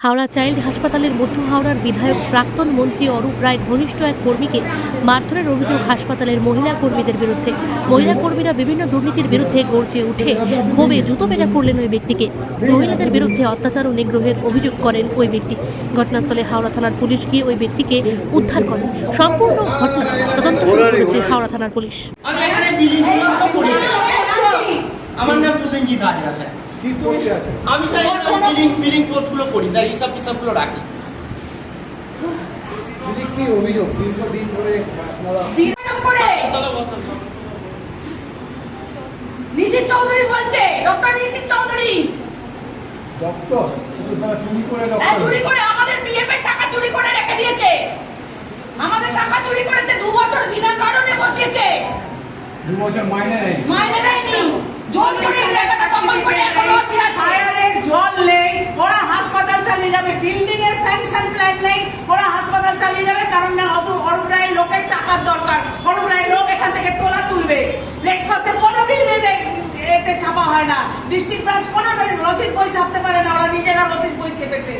Howrah child হাসপাতালের মধ্য হাওড়ার বিধায়ক প্রাক্তন মন্ত্রী অরূপ রায় ঘনিষ্ঠ এক কর্মীকে মারধরের অভিযোগ হাসপাতালের মহিলা কর্মীদের বিরুদ্ধে। মহিলা কর্মীরা বিভিন্ন দুর্নীতির বিরুদ্ধে গর্জে উঠে ক্ষোভে জুতো পেটা করলেন ওই ব্যক্তিকে। মহিলাদের বিরুদ্ধে অত্যাচার ও নিগ্রহের অভিযোগ করেন ওই ব্যক্তি। ঘটনাস্থলে হাওড়া থানার পুলিশ গিয়ে ওই ব্যক্তিকে উদ্ধার করেন। সম্পূর্ণ ঘটনা তদন্ত শুরু করেছে হাওড়া থানার পুলিশ। আমার নাম প্রসেনজিৎ হাজরা স্যার। আমি স্যার বিলিং পোস্টগুলো করি স্যার, হিসাব টিসাবগুলো রাখি। কি অভিযোগ দীর্ঘদিন ধরে নিশিত চৌধুরী বলছে, ডক্টর নিশিত চৌধুরী ডক্টর চুরি করে আমাদের পিএফ এর টাকা চুরি করে রেখে দিয়েছে। আমাদের টাকা চুরি করেছে, 2 বছর বিনা কারণে বসিয়েছে। 2 বছর মাইনে দেয়নি। জল করে জায়গাটা দখল করে এখন অধি আছে। ফায়ারের জল নেই, ওরা হাসপাতাল চালিয়ে যাবে। বিল্ডিং এর স্যাংশন প্ল্যান নেই, ওরা হাসপাতাল চালিয়ে যাবে। কারণ না অরূপ রায়ের লোকের টাকার দরকার। অরূপ রায়ের লোক এখান থেকে তোলা তুলবে। রেড ক্রসের কোনো বিল্ডিং এতে ছাপা হয় না। ডিস্ট্রিক্ট ব্রাঞ্চ কোনো রসিদ বই ছাপতে পারে না, ওরা নিজেরা রসিদ বই ছেপেছে।